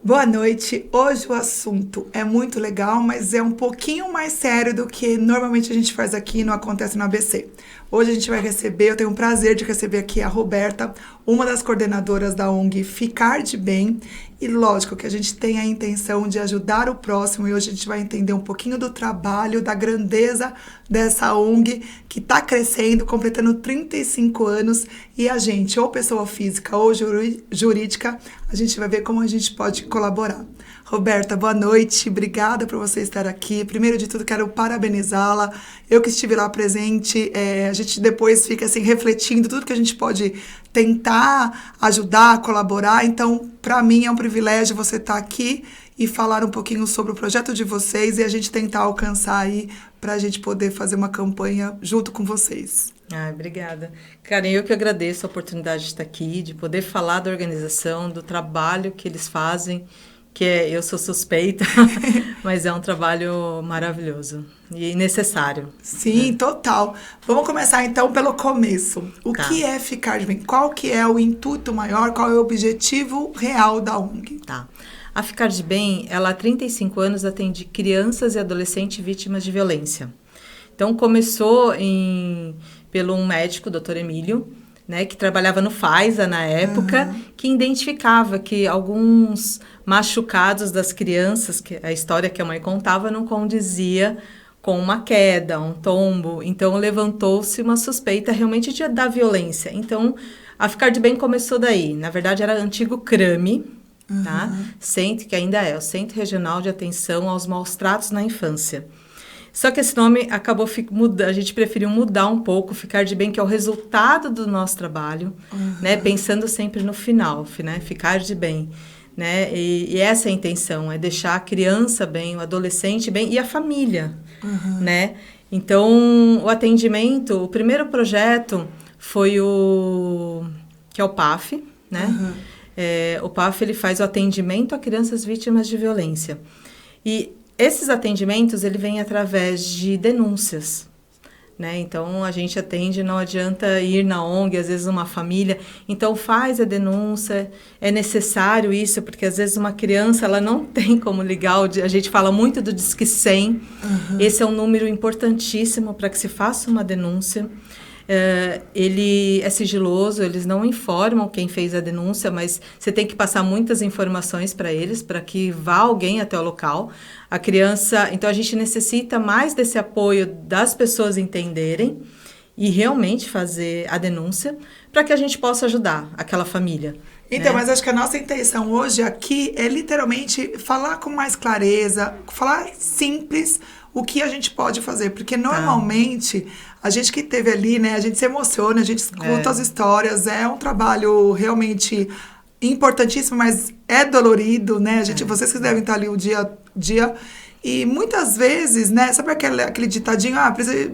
Boa noite. Hoje o assunto é muito legal, mas é um pouquinho mais sério do que normalmente a gente faz aqui no Acontece no ABC. Hoje a gente vai receber, eu tenho o prazer de receber aqui a Roberta, uma das coordenadoras da ONG Ficar de Bem. E lógico que a gente tem a intenção de ajudar o próximo e hoje a gente vai entender um pouquinho do trabalho, da grandeza dessa ONG que está crescendo, completando 35 anos e a gente, ou pessoa física ou jurídica, a gente vai ver como a gente pode colaborar. Roberta, boa noite, obrigada por você estar aqui. Primeiro de tudo, quero parabenizá-la. Eu que estive lá presente, a gente depois fica assim refletindo tudo que a gente pode tentar ajudar, colaborar. Então, para mim é um privilégio você estar aqui e falar um pouquinho sobre o projeto de vocês e a gente tentar alcançar aí para a gente poder fazer uma campanha junto com vocês. Obrigada. Karen, eu que agradeço a oportunidade de estar aqui, de poder falar da organização, do trabalho que eles fazem, eu sou suspeita, mas é um trabalho maravilhoso e necessário. Sim, total. Vamos começar então pelo começo. O que é Ficar de Bem? Qual que é o intuito maior? Qual é o objetivo real da ONG? A Ficar de Bem, ela há 35 anos atende crianças e adolescentes vítimas de violência. Então, começou pelo um médico, Dr. Emílio, né, que trabalhava no FAISA na época, que identificava que alguns machucados das crianças, que a história que a mãe contava, não condizia com uma queda, um tombo. Então, levantou-se uma suspeita realmente da violência. Então, a Ficar de Bem começou daí. Na verdade, era antigo CRAME, tá? Centro, que ainda é o Centro Regional de Atenção aos Maus Tratos na Infância. Só que esse nome acabou a gente preferiu mudar um pouco, Ficar de Bem, que é o resultado do nosso trabalho, né? Pensando sempre no final, né? Ficar de bem, né? E essa é a intenção, é deixar a criança bem, o adolescente bem e a família, né? Então, o atendimento, o primeiro projeto foi que é o PAF, né? O PAF, ele faz o atendimento a crianças vítimas de violência. E esses atendimentos, ele vem através de denúncias, né? Então, a gente atende, não adianta ir na ONG, às vezes uma família. Então, faz a denúncia, é necessário isso, porque às vezes uma criança, ela não tem como ligar, a gente fala muito do Disque 100, esse é um número importantíssimo para que se faça uma denúncia. Ele é sigiloso, eles não informam quem fez a denúncia, mas você tem que passar muitas informações para eles, para que vá alguém até o local. A criança, então a gente necessita mais desse apoio das pessoas entenderem e realmente fazer a denúncia, para que a gente possa ajudar aquela família. Então, né? Mas acho que a nossa intenção hoje aqui é literalmente falar com mais clareza, falar simples o que a gente pode fazer, porque normalmente a gente que esteve ali, né, a gente se emociona, a gente escuta as histórias, é um trabalho realmente importantíssimo, mas é dolorido, né? Vocês que devem estar ali o dia a dia. E muitas vezes, né, sabe aquele ditadinho,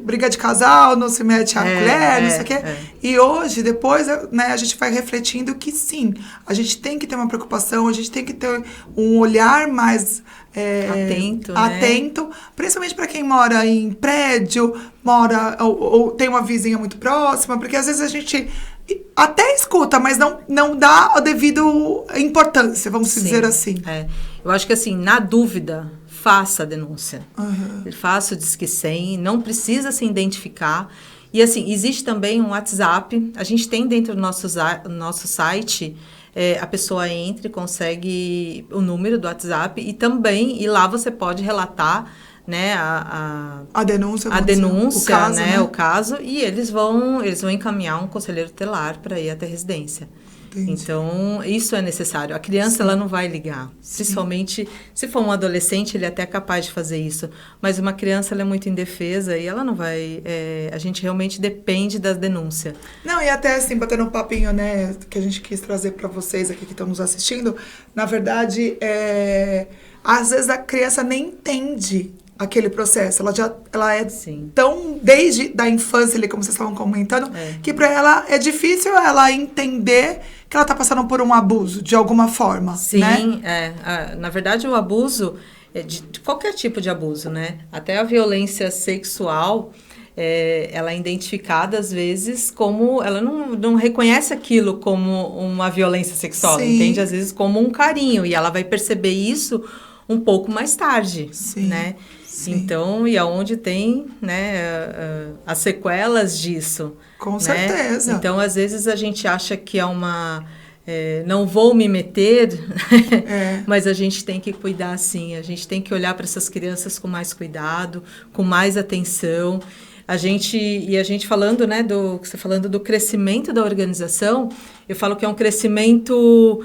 briga de casal, não se mete a colher, não sei o quê. E hoje, depois, né, a gente vai refletindo que sim, a gente tem que ter uma preocupação, a gente tem que ter um olhar mais atento, principalmente para quem mora em prédio, ou tem uma vizinha muito próxima, porque às vezes a gente até escuta, mas não dá a devida importância, vamos dizer assim. Eu acho que assim, na dúvida, faça a denúncia. Faça o Disque 100, não precisa se identificar. E assim, existe também um WhatsApp, a gente tem dentro do nosso site, a pessoa entra e consegue o número do WhatsApp e lá você pode relatar, né, a denúncia, o caso, né, o caso, e eles vão encaminhar um conselheiro tutelar para ir até a residência. Entendi. Então, isso é necessário. A criança, ela não vai ligar. Principalmente, se for um adolescente, ele é até capaz de fazer isso. Mas uma criança, ela é muito indefesa e ela não vai... a gente realmente depende das denúncias. Não, e até assim, batendo um papinho, né, que a gente quis trazer para vocês aqui que estão nos assistindo, na verdade, às vezes a criança nem entende aquele processo, ela é tão desde da infância ali, como vocês estavam comentando, que para ela é difícil ela entender que ela está passando por um abuso de alguma forma. Sim, né? Na verdade o abuso é de qualquer tipo de abuso, né? Até a violência sexual, ela é identificada, às vezes, como... Ela não reconhece aquilo como uma violência sexual, ela entende, às vezes, como um carinho. E ela vai perceber isso um pouco mais tarde, né? Sim. Então, e aonde tem, né, as sequelas disso. Com certeza. Então, às vezes, a gente acha que é uma... não vou me meter, mas a gente tem que cuidar, sim. A gente tem que olhar para essas crianças com mais cuidado, com mais atenção. A gente falando, né, você falando do crescimento da organização, eu falo que é um crescimento...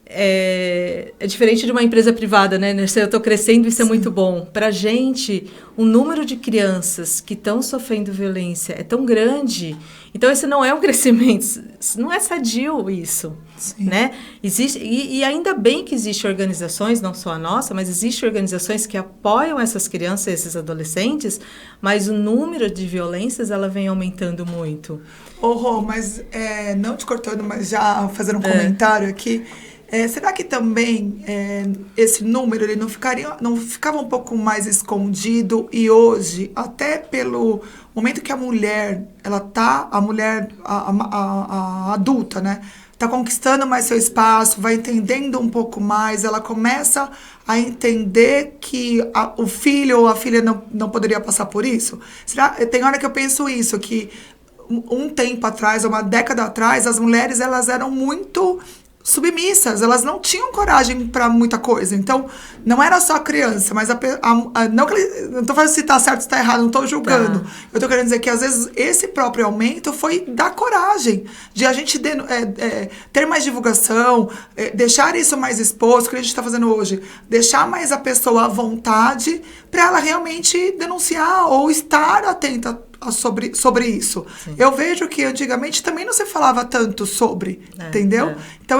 É diferente de uma empresa privada, né? Eu estou crescendo, isso é muito bom. Para a gente, o número de crianças que estão sofrendo violência é tão grande. Então, esse não é um crescimento, não é sadio isso, né? Existe, e ainda bem que existem organizações, não só a nossa, mas existem organizações que apoiam essas crianças, esses adolescentes, mas o número de violências, ela vem aumentando muito. Rô, mas não te cortando, mas já fazendo um comentário aqui... será que também esse número ele não ficava um pouco mais escondido e hoje, até pelo momento que a mulher, a adulta, né, tá conquistando mais seu espaço, vai entendendo um pouco mais, ela começa a entender que o filho ou a filha não poderia passar por isso? Tem hora que eu penso isso, que um tempo atrás, uma década atrás, as mulheres elas eram muito... submissas, elas não tinham coragem para muita coisa. Então, não era só a criança, mas não estou falando se está certo ou se está errado, não estou julgando. Eu estou querendo dizer que, às vezes, esse próprio aumento foi da coragem, de a gente ter mais divulgação, deixar isso mais exposto, que a gente está fazendo hoje, deixar mais a pessoa à vontade para ela realmente denunciar ou estar atenta sobre isso. Sim. Eu vejo que antigamente também não se falava tanto sobre, entendeu? Então,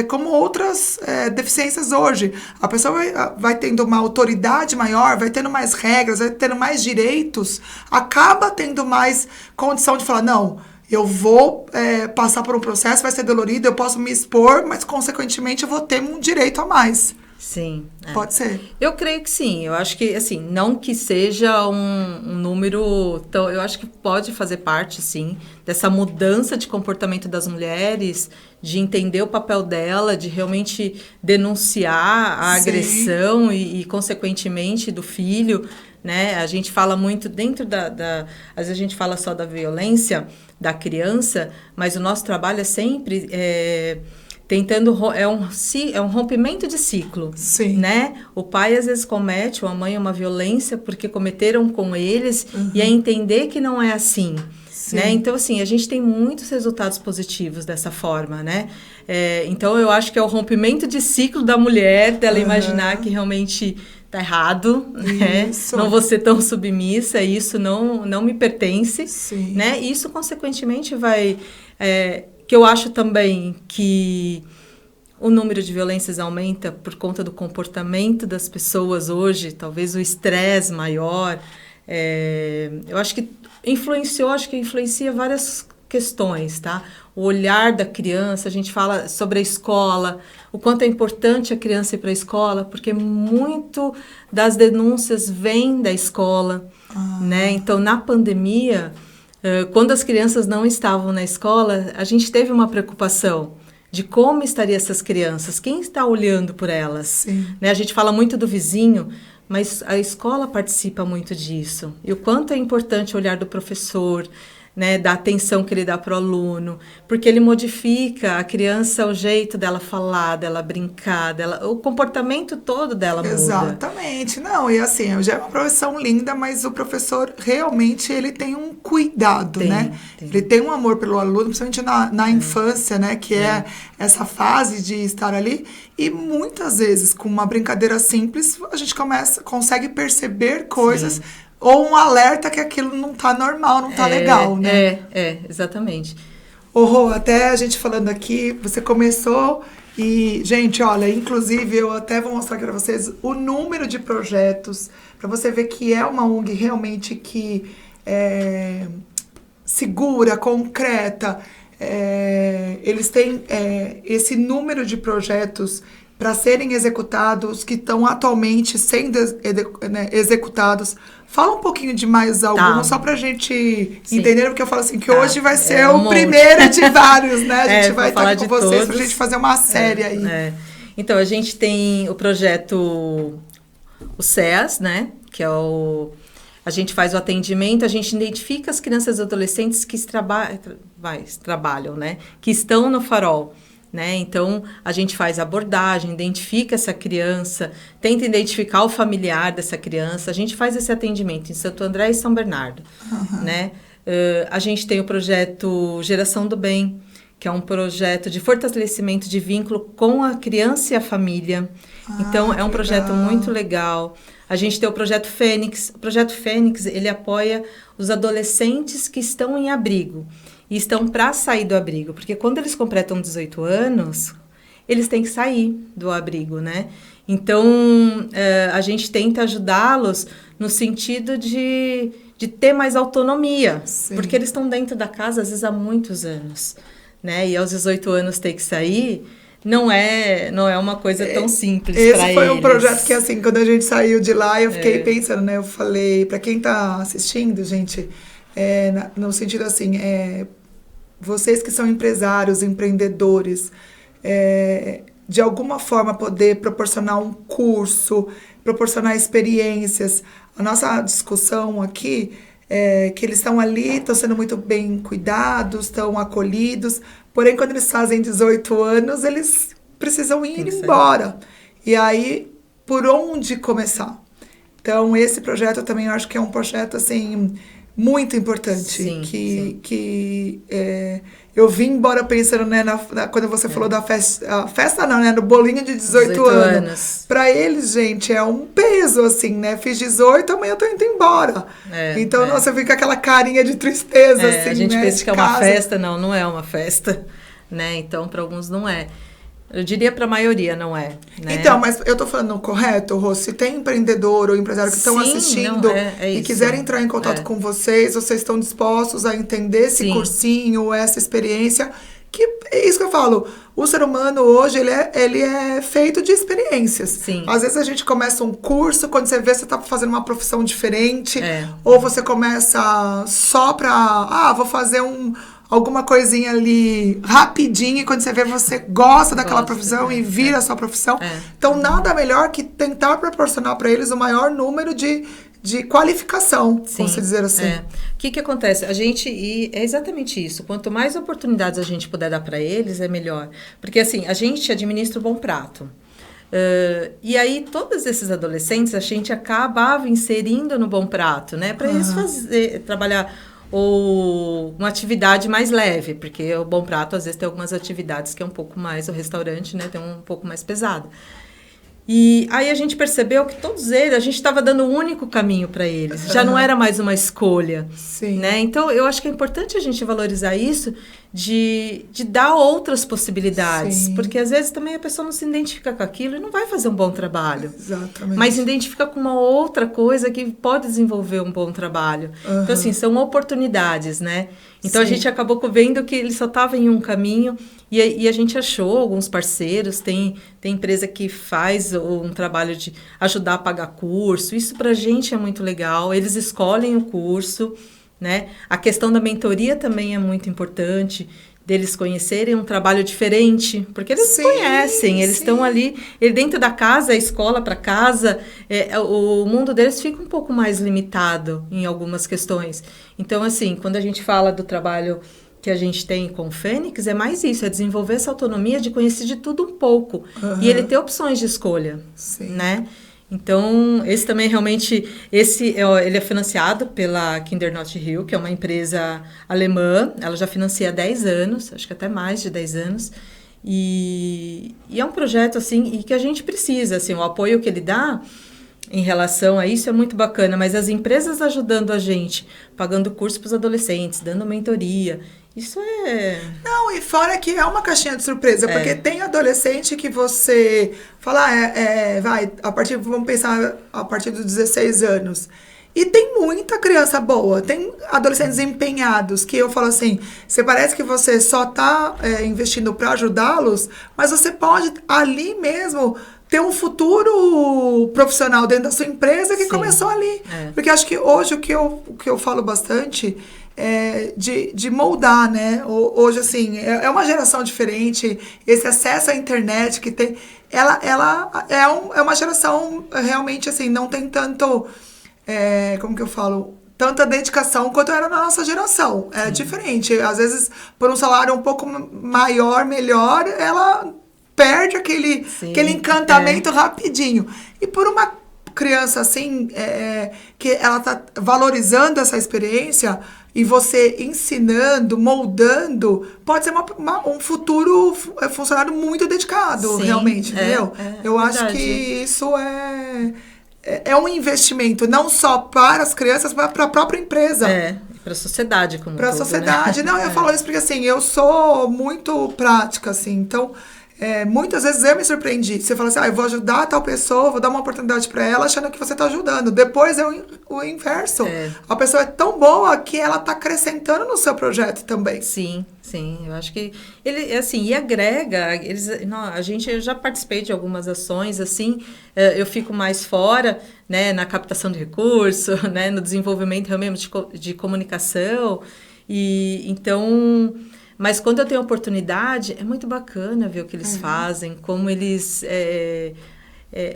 como outras deficiências hoje. A pessoa vai tendo uma autoridade maior, vai tendo mais regras, vai tendo mais direitos, acaba tendo mais condição de falar, não, eu vou passar por um processo, vai ser dolorido, eu posso me expor, mas, consequentemente, eu vou ter um direito a mais. Sim. Pode ser? Eu creio que sim. Eu acho que, assim, não que seja um número... eu acho que pode fazer parte, sim, dessa mudança de comportamento das mulheres, de entender o papel dela, de realmente denunciar a agressão e, consequentemente, do filho, né? A gente fala muito dentro às vezes a gente fala só da violência da criança, mas o nosso trabalho é sempre... tentando, é um rompimento de ciclo, né? O pai às vezes comete, ou a mãe, uma violência porque cometeram com eles, e é entender que não é assim, né? Então, assim, a gente tem muitos resultados positivos dessa forma, né? Então, eu acho que é o rompimento de ciclo da mulher, dela imaginar que realmente tá errado, né? Não vou ser tão submissa, isso não me pertence, né? E isso, consequentemente, vai... que eu acho também que o número de violências aumenta por conta do comportamento das pessoas hoje, talvez o estresse maior. Eu acho que influencia várias questões, tá? O olhar da criança, a gente fala sobre a escola, o quanto é importante a criança ir para a escola, porque muito das denúncias vêm da escola, né? Então, na pandemia... quando as crianças não estavam na escola, a gente teve uma preocupação de como estariam essas crianças, quem está olhando por elas. Né? A gente fala muito do vizinho, mas a escola participa muito disso. E o quanto é importante o olhar do professor, né, da atenção que ele dá para o aluno, porque ele modifica a criança, o jeito dela falar, dela brincar, o comportamento todo dela muda. Exatamente. Não, e assim, já é uma profissão linda, mas o professor realmente ele tem um cuidado, né? Ele tem um amor pelo aluno, principalmente na infância, né? Que é essa fase de estar ali. E muitas vezes, com uma brincadeira simples, a gente consegue perceber coisas... Ou um alerta que aquilo não tá normal, não tá legal, né? Exatamente. Rô, até a gente falando aqui, você começou e, gente, olha, inclusive eu até vou mostrar aqui pra vocês o número de projetos, pra você ver que é uma ONG realmente que é segura, concreta. Eles têm esse número de projetos para serem executados, que estão atualmente sendo executados. Fala um pouquinho de mais alguns, só pra gente entender, porque eu falo assim, que hoje vai ser o primeiro de vários, né? A gente vai estar aqui com vocês pra gente fazer uma série aí. Então, a gente tem o projeto, o CEAS, né? Que é a gente faz o atendimento, a gente identifica as crianças e adolescentes que trabalham, né? Que estão no farol. Né? Então, a gente faz a abordagem, identifica essa criança, tenta identificar o familiar dessa criança. A gente faz esse atendimento em Santo André e São Bernardo. Né? A gente tem o projeto Geração do Bem, que é um projeto de fortalecimento de vínculo com a criança e a família. Então, é um projeto muito legal. A gente tem o Projeto Fênix. O Projeto Fênix, ele apoia os adolescentes que estão em abrigo. E estão para sair do abrigo, porque quando eles completam 18 anos, eles têm que sair do abrigo, né? Então, a gente tenta ajudá-los no sentido de ter mais autonomia, porque eles estão dentro da casa, às vezes, há muitos anos, né? E aos 18 anos ter que sair, não é uma coisa tão simples para eles. Esse foi um projeto que, assim, quando a gente saiu de lá, eu fiquei pensando, né? Eu falei, para quem está assistindo, gente, no sentido assim, vocês que são empresários, empreendedores, de alguma forma poder proporcionar um curso, proporcionar experiências. A nossa discussão aqui é que eles estão ali, estão sendo muito bem cuidados, estão acolhidos, porém quando eles fazem 18 anos, eles precisam ir embora. E aí, por onde começar? Então, esse projeto também eu acho que é um projeto, assim, muito importante, que eu vim embora pensando, né, quando você falou da festa não, né, no bolinho de 18 anos. Para eles, gente, é um peso, assim, né, fiz 18, amanhã eu tô indo embora. Então, nossa, fica aquela carinha de tristeza, assim, a gente né, pensa que é uma festa, não é uma festa, né, então para alguns não é. Eu diria para a maioria, não é. Né? Então, mas eu tô falando correto, Rô? Se tem empreendedor ou empresário que estão assistindo e quiserem entrar em contato com vocês estão dispostos a entender esse cursinho, essa experiência, que é isso que eu falo. O ser humano hoje, ele é feito de experiências. Sim. Às vezes a gente começa um curso, quando você vê, você tá fazendo uma profissão diferente, ou você começa só pra, vou fazer alguma coisinha ali rapidinho, e quando você vê, você gosta daquela profissão e vira a sua profissão. Então, nada melhor que tentar proporcionar para eles o maior número de qualificação, vamos dizer assim. O que acontece? É exatamente isso. Quanto mais oportunidades a gente puder dar para eles, é melhor. Porque, assim, a gente administra o Bom Prato. E aí, todos esses adolescentes, a gente acabava inserindo no Bom Prato, né? Para eles trabalhar ou uma atividade mais leve, porque o Bom Prato às vezes tem algumas atividades que é um pouco mais, o restaurante, né, tem um pouco mais pesado. E aí a gente percebeu que todos eles, a gente estava dando um único caminho para eles, já não era mais uma escolha. Né? Então, eu acho que é importante a gente valorizar isso, de dar outras possibilidades, porque às vezes também a pessoa não se identifica com aquilo e não vai fazer um bom trabalho. Exatamente. Mas identifica com uma outra coisa que pode desenvolver um bom trabalho. Então, assim, são oportunidades, né? Então, a gente acabou vendo que ele só estava em um caminho e a gente achou alguns parceiros, tem empresa que faz um trabalho de ajudar a pagar curso, isso pra gente é muito legal, eles escolhem o curso, né? A questão da mentoria também é muito importante, deles conhecerem um trabalho diferente, porque eles conhecem, eles estão ali, dentro da casa, a escola para casa, o mundo deles fica um pouco mais limitado em algumas questões. Então, assim, quando a gente fala do trabalho que a gente tem com o Fênix, é mais isso, é desenvolver essa autonomia de conhecer de tudo um pouco, e ele ter opções de escolha, né? Então, esse também realmente, ele é financiado pela Kindernot-Hill, que é uma empresa alemã, ela já financia há 10 anos, acho que até mais de 10 anos, e é um projeto, assim, e que a gente precisa, assim, o apoio que ele dá em relação a isso é muito bacana, mas as empresas ajudando a gente, pagando curso para os adolescentes, dando mentoria, isso é... Não, e fora que é uma caixinha de surpresa, porque tem adolescente que você fala, vamos pensar a partir dos 16 anos. E tem muita criança boa, tem adolescentes empenhados, que eu falo assim, você parece que você só tá investindo para ajudá-los, mas você pode ali mesmo ter um futuro profissional dentro da sua empresa que começou ali. Porque acho que hoje o que eu falo bastante é de moldar, né? Hoje, assim, é uma geração diferente, esse acesso à internet que tem, ela é uma geração realmente, assim, não tem tanto... como que eu falo? Tanta dedicação quanto era na nossa geração. É diferente. Às vezes, por um salário um pouco maior, melhor, ela perde aquele encantamento rapidinho. E por uma criança assim, que ela tá valorizando essa experiência e você ensinando, moldando, pode ser um futuro funcionário muito dedicado, realmente, entendeu? Eu acho que isso é um investimento não só para as crianças, mas para a própria empresa. Para a sociedade como para a sociedade. Né? Não, eu falo isso porque assim, eu sou muito prática, assim, então muitas vezes eu me surpreendi. Você fala assim, eu vou ajudar tal pessoa, vou dar uma oportunidade para ela, achando que você está ajudando. Depois é o inverso. A pessoa é tão boa que ela está acrescentando no seu projeto também. Sim, eu acho que ele, assim, e agrega, eu já participei de algumas ações, assim, eu fico mais fora, né, na captação de recurso, né, no desenvolvimento realmente de comunicação, e então... Mas quando eu tenho oportunidade, é muito bacana ver o que eles fazem, como eles...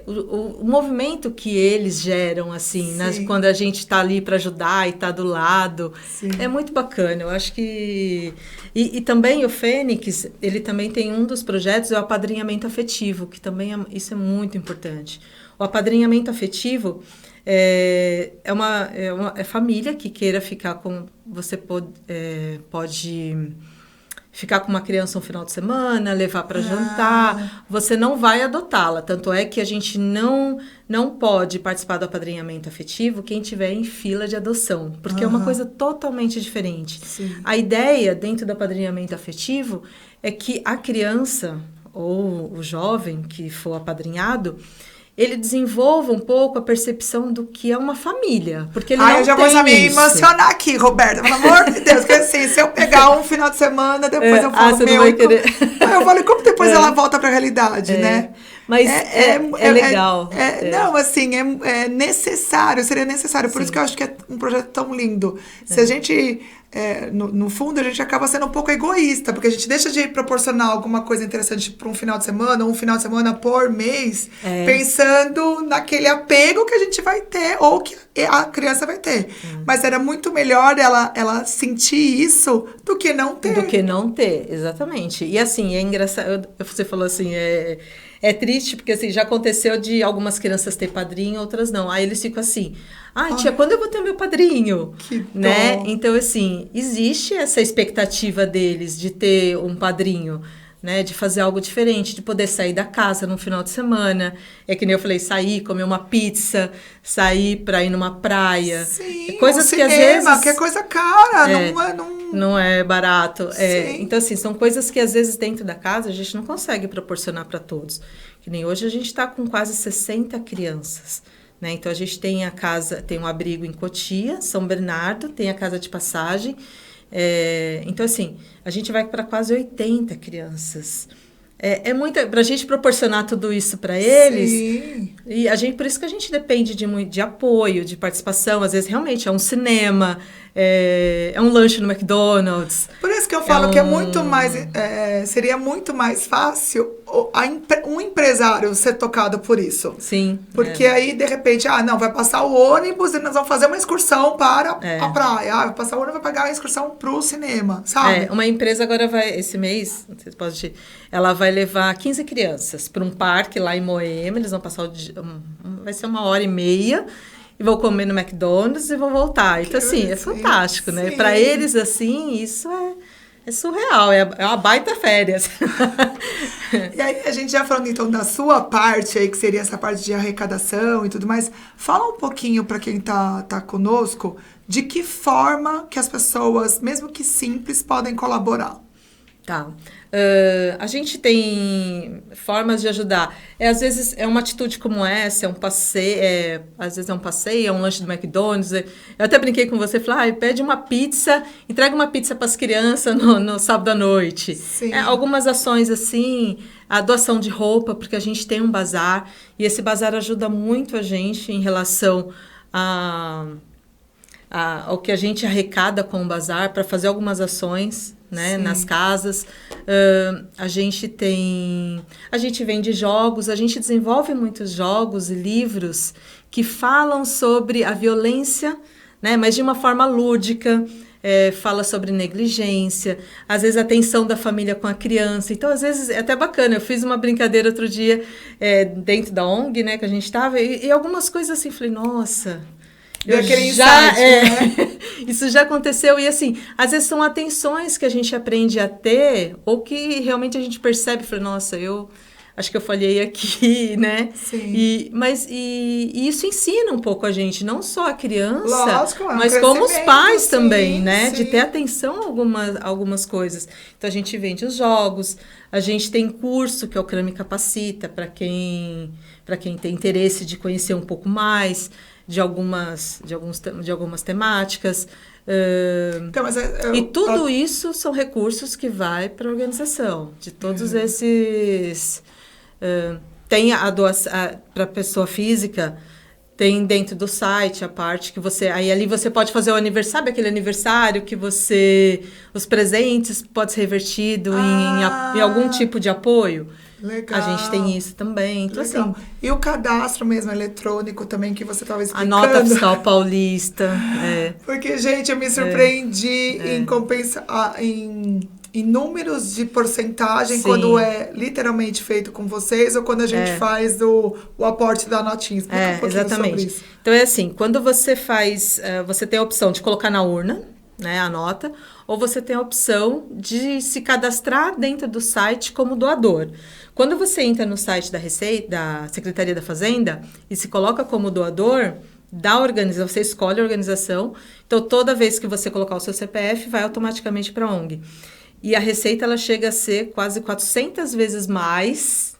o movimento que eles geram, assim, quando a gente está ali para ajudar e está do lado. É muito bacana. Eu acho que... E também o Fênix, ele também tem um dos projetos, é o apadrinhamento afetivo, que também isso é muito importante. O apadrinhamento afetivo é família que queira ficar com... Você pode ficar com uma criança um final de semana, levar para jantar, você não vai adotá-la. Tanto é que a gente não pode participar do apadrinhamento afetivo quem estiver em fila de adoção, porque é uma coisa totalmente diferente. A ideia dentro do apadrinhamento afetivo é que a criança ou o jovem que for apadrinhado, ele desenvolva um pouco a percepção do que é uma família. Porque ele não eu já tem vou me isso. emocionar aqui, Roberta. Pelo amor de Deus. Porque assim, se eu pegar um final de semana, depois eu falo, você não vai querer. Eu falo, como depois ela volta pra realidade, né? Mas é legal. Não, assim, é necessário, seria necessário. Por isso que eu acho que é um projeto tão lindo. Se a gente... no fundo, a gente acaba sendo um pouco egoísta, porque a gente deixa de proporcionar alguma coisa interessante para um final de semana, ou um final de semana por mês, pensando naquele apego que a gente vai ter, ou que a criança vai ter. Mas era muito melhor ela sentir isso do que não ter. Do que não ter, exatamente. E assim, é engraçado, você falou assim, é triste, porque assim, já aconteceu de algumas crianças ter padrinho, outras não. Aí eles ficam assim, tia, quando eu vou ter meu padrinho? Que né? dó. Então, assim, existe essa expectativa deles de ter um padrinho, né? De fazer algo diferente, de poder sair da casa no final de semana. É que nem eu falei, sair, comer uma pizza, sair para ir numa praia. Sim, coisas cinema, que às vezes... que é coisa cara, não é barato. Sim. Então, assim, são coisas que às vezes dentro da casa a gente não consegue proporcionar para todos. Que nem hoje a gente está com quase 60 crianças. Né? Então, a gente tem tem um abrigo em Cotia, São Bernardo, tem a casa de passagem. Então, assim, a gente vai para quase 80 crianças. Para a gente proporcionar tudo isso para eles. Sim. E por isso que a gente depende de apoio, de participação. Às vezes, realmente, é um cinema, é um lanche no McDonald's. Por isso que eu falo que é muito mais... seria muito mais fácil um empresário ser tocado por isso. Sim. Porque aí, de repente, vai passar o ônibus e nós vamos fazer uma excursão para a praia. Vai passar o ônibus e vai pagar uma excursão para o cinema, sabe? Uma empresa agora esse mês, ela vai levar 15 crianças para um parque lá em Moema. Eles vão passar vai ser 1h30 e vão comer no McDonald's e vão voltar. Então, assim, é fantástico, né? Para eles, assim, isso é surreal, é uma baita férias. E aí, a gente já falando, então, da sua parte aí, que seria essa parte de arrecadação e tudo mais, fala um pouquinho para quem tá conosco, de que forma que as pessoas, mesmo que simples, podem colaborar. Tá. A gente tem formas de ajudar. Às vezes é uma atitude como essa, é um passeio, às vezes é um passeio, é um lanche do McDonald's. Eu até brinquei com você, falei, pede uma pizza, entrega uma pizza para as crianças no sábado à noite. Sim. Algumas ações assim, a doação de roupa, porque a gente tem um bazar, e esse bazar ajuda muito a gente em relação ao que a gente arrecada com o bazar para fazer algumas ações, né, nas casas. A gente vende jogos, a gente desenvolve muitos jogos e livros que falam sobre a violência, né, mas de uma forma lúdica. Fala sobre negligência, às vezes a tensão da família com a criança. Então, às vezes, é até bacana. Eu fiz uma brincadeira outro dia dentro da ONG, né, que a gente estava, e algumas coisas assim, falei, nossa... Isso já aconteceu, e assim, às vezes são atenções que a gente aprende a ter, ou que realmente a gente percebe, fala, nossa, eu acho que eu falhei aqui, né? Sim. Mas isso ensina um pouco a gente, não só a criança, lógico, mas como os pais também, né? Sim. De ter atenção a algumas coisas. Então, a gente vende os jogos, a gente tem curso, que é o CRAME Capacita, para quem tem interesse de conhecer um pouco mais de algumas temáticas. Então, e tudo isso são recursos que vai para a organização. De todos esses... tem a doação para a pessoa física, tem dentro do site a parte que você... Aí ali você pode fazer o aniversário, aquele aniversário que você... Os presentes pode ser revertido em algum tipo de apoio. Legal. A gente tem isso também. Então, legal. Assim, e o cadastro mesmo eletrônico também, que você estava explicando. A nota fiscal paulista. Porque, gente, eu me surpreendi em números de porcentagem. Sim. Quando é literalmente feito com vocês ou quando a gente faz o aporte da notinha. Explica um pouquinho sobre isso. Então, é assim, quando você faz... você tem a opção de colocar na urna, né, a nota, ou você tem a opção de se cadastrar dentro do site como doador. Quando você entra no site da Secretaria da Fazenda e se coloca como doador da organização, você escolhe a organização, então toda vez que você colocar o seu CPF, vai automaticamente para a ONG. E a receita, ela chega a ser quase 400 vezes mais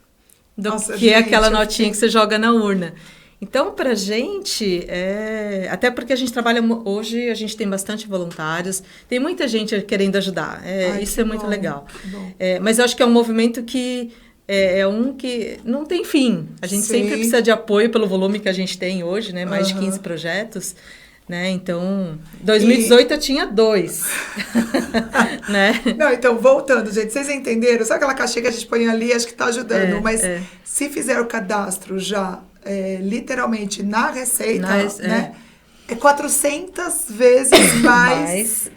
do que aquela notinha que você joga na urna. Então, para a gente, até porque a gente trabalha hoje, a gente tem bastante voluntários, tem muita gente querendo ajudar, isso é muito legal. Mas eu acho que é um movimento que que não tem fim. A gente sempre precisa de apoio pelo volume que a gente tem hoje, né? Mais de 15 projetos. Né? Então, 2018 eu tinha 2. Né? Não, então, voltando, gente, vocês entenderam? Sabe aquela caixinha que a gente põe ali, acho que está ajudando, mas se fizer o cadastro já, literalmente, na receita, né? É 400 vezes mais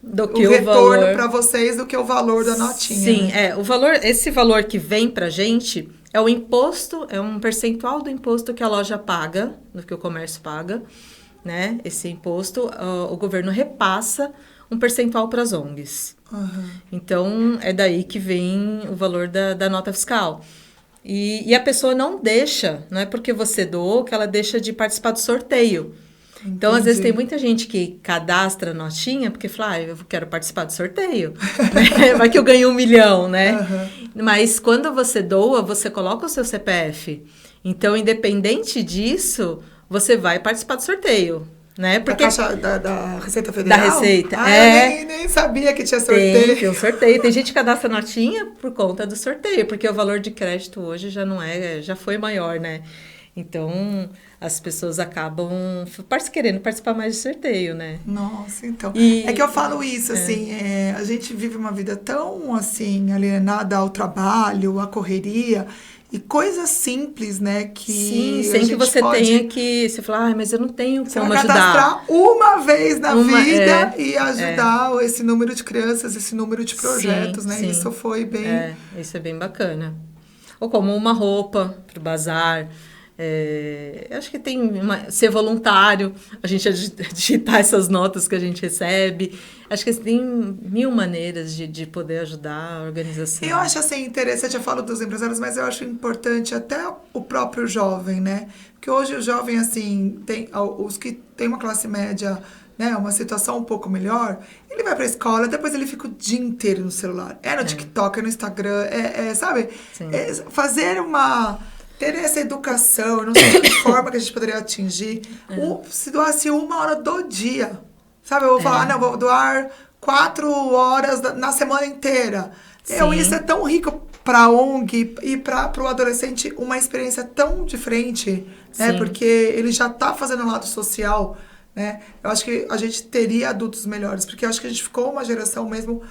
do que o retorno para vocês do que o valor da notinha. Sim, né? Esse valor que vem pra gente é o imposto, é um percentual do imposto que a loja paga, do que o comércio paga, né? Esse imposto, o governo repassa um percentual para as ONGs. Então, é daí que vem o valor da nota fiscal. E a pessoa não é porque você doou que ela deixa de participar do sorteio. Entendi. Então, às vezes, tem muita gente que cadastra a notinha porque fala, eu quero participar do sorteio. Vai que eu ganho 1 milhão, né? Mas quando você doa, você coloca o seu CPF. Então, independente disso, você vai participar do sorteio. Né? Porque... Da Receita Federal? Da Receita, eu nem sabia que tinha sorteio. Tem um sorteio. Tem gente que cadastra notinha por conta do sorteio, porque o valor de crédito hoje já foi maior, né? Então, as pessoas acabam querendo participar mais do sorteio, né? Nossa, então. É que eu falo isso, assim, a gente vive uma vida tão, assim, alienada ao trabalho, à correria, e coisas simples, né, que sim, sem que você tenha que... Você falar, mas eu não tenho como ajudar. Cadastrar uma vez na vida e ajudar esse número de crianças, esse número de projetos, né? Sim. Isso foi bem... isso é bem bacana. Ou como uma roupa para o bazar. Acho que tem ser voluntário, a gente digitar essas notas que a gente recebe. Acho que tem 1000 maneiras de poder ajudar a organização. Eu acho assim interessante, eu falo dos empresários, mas eu acho importante até o próprio jovem, né? Porque hoje o jovem, assim, tem os que tem uma classe média né, uma situação um pouco melhor, ele vai pra escola, depois ele fica o dia inteiro no celular. É no TikTok, é no Instagram, sabe? Ter essa educação, não sei de que forma que a gente poderia atingir. Se doasse 1 hora do dia, sabe? Eu vou falar, não, vou doar 4 horas na semana inteira. Isso é tão rico para a ONG e para o adolescente uma experiência tão diferente, né? Porque ele já está fazendo um lado social, né? Eu acho que a gente teria adultos melhores, porque eu acho que a gente ficou uma geração mesmo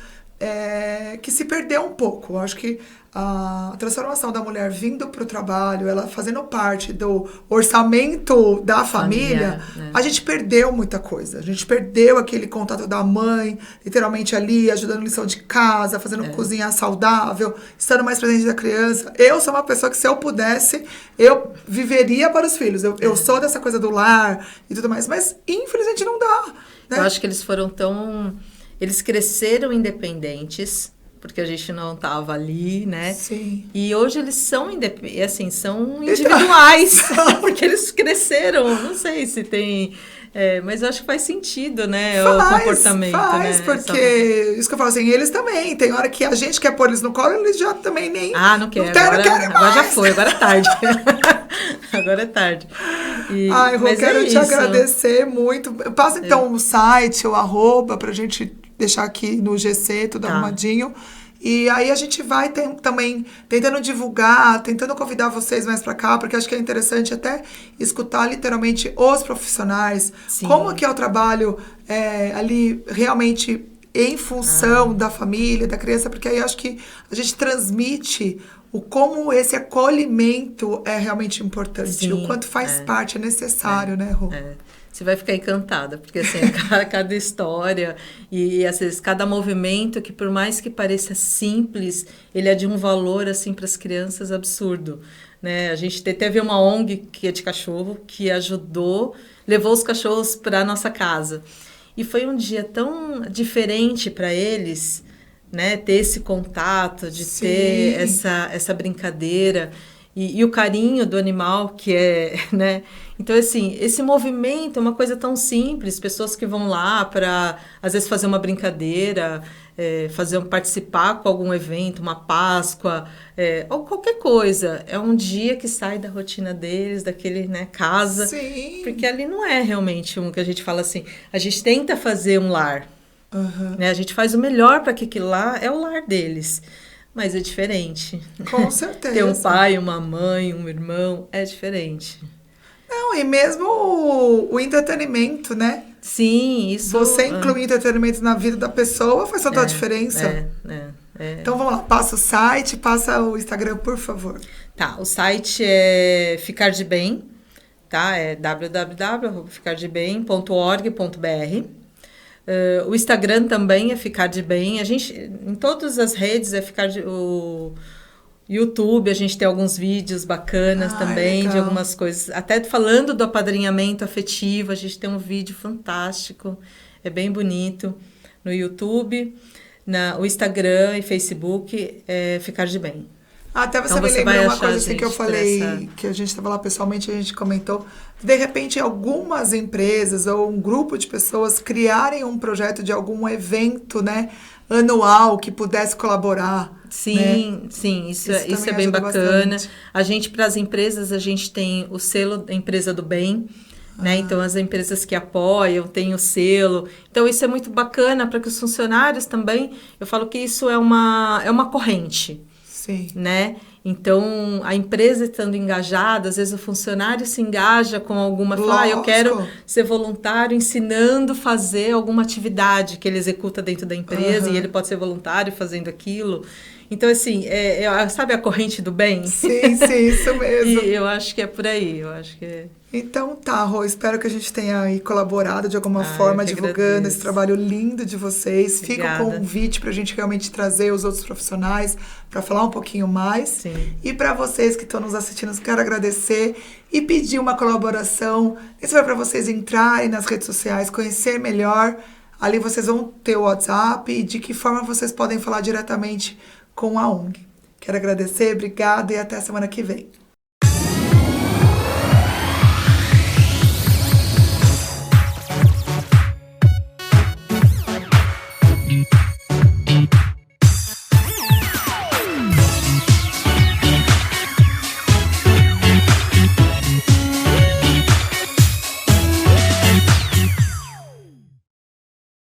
que se perdeu um pouco. Eu acho que a transformação da mulher vindo para o trabalho, ela fazendo parte do orçamento da família, a gente perdeu muita coisa. A gente perdeu aquele contato da mãe, literalmente ali, ajudando lição de casa, fazendo cozinhar saudável, estando mais presente da criança. Eu sou uma pessoa que, se eu pudesse, eu viveria para os filhos. Eu sou dessa coisa do lar e tudo mais, mas infelizmente não dá, né? Eu acho que eles foram tão... Eles cresceram independentes, porque a gente não estava ali, né? Sim. E hoje eles são são individuais, porque eles cresceram. Não sei se tem... mas eu acho que faz sentido, né? O comportamento, faz, né? Porque, isso que eu falo assim, eles também. Tem hora que a gente quer pôr eles no colo, eles já também nem... Não quero. Agora já foi, agora é tarde. Agora é tarde. Rô, quero te agradecer muito. Passa então o site, o @ pra gente deixar aqui no GC, tudo arrumadinho. E aí a gente vai também tentando divulgar, tentando convidar vocês mais para cá, porque acho que é interessante até escutar literalmente os profissionais, como que é o trabalho ali realmente em função da família, da criança, porque aí acho que a gente transmite como esse acolhimento é realmente importante, o quanto faz parte, é necessário, né, Rô? Você vai ficar encantada, porque assim, cada história e às vezes cada movimento, que por mais que pareça simples, ele é de um valor assim para as crianças absurdo, né? A gente teve uma ONG que é de cachorro que levou os cachorros para nossa casa. E foi um dia tão diferente para eles, né? Ter esse contato, de ter essa brincadeira. E o carinho do animal, que né? Então, assim, esse movimento é uma coisa tão simples. Pessoas que vão lá para, às vezes, fazer uma brincadeira, participar com algum evento, uma Páscoa, ou qualquer coisa. É um dia que sai da rotina deles, daquele, né, casa. Sim. Porque ali não é realmente que a gente fala assim, a gente tenta fazer um lar. Né? A gente faz o melhor para que aquilo lá é o lar deles. Mas é diferente. Com certeza. Ter um pai, uma mãe, um irmão, é diferente. Não, e mesmo o entretenimento, né? Sim, isso... Você incluir entretenimento na vida da pessoa faz toda a diferença. Então, vamos lá. Passa o site, passa o Instagram, por favor. Tá, o site é Ficar de Bem, tá? É www.ficardebem.org.br. O Instagram também é Ficar de Bem. A gente, em todas as redes, o YouTube, a gente tem alguns vídeos bacanas também, de algumas coisas. Até falando do apadrinhamento afetivo, a gente tem um vídeo fantástico, é bem bonito. No YouTube, o Instagram e Facebook é Ficar de Bem. Até você me lembrou uma coisa assim que eu falei, que a gente estava lá pessoalmente, a gente comentou. De repente, algumas empresas ou um grupo de pessoas criarem um projeto de algum evento, né, anual que pudesse colaborar. Sim, né? Sim, isso é bem bacana. Bastante. A gente, para as empresas, a gente tem o selo da Empresa do Bem, né? Então, as empresas que apoiam têm o selo. Então, isso é muito bacana para que os funcionários também... Eu falo que isso é uma corrente. Sim. Né? Então, a empresa estando engajada, às vezes o funcionário se engaja com alguma... Fala, eu quero ser voluntário ensinando a fazer alguma atividade que ele executa dentro da empresa, e ele pode ser voluntário fazendo aquilo. Então, assim, sabe a corrente do bem? Sim, isso mesmo. E eu acho que é por aí, Então tá, Rô, espero que a gente tenha aí colaborado de alguma forma, divulgando esse trabalho lindo de vocês. Obrigada. Fica o convite pra gente realmente trazer os outros profissionais para falar um pouquinho mais. Sim. E para vocês que estão nos assistindo, eu quero agradecer e pedir uma colaboração. Isso vai para vocês entrarem nas redes sociais, conhecer melhor. Ali vocês vão ter o WhatsApp e de que forma vocês podem falar diretamente com a ONG. Quero agradecer, obrigada e até semana que vem.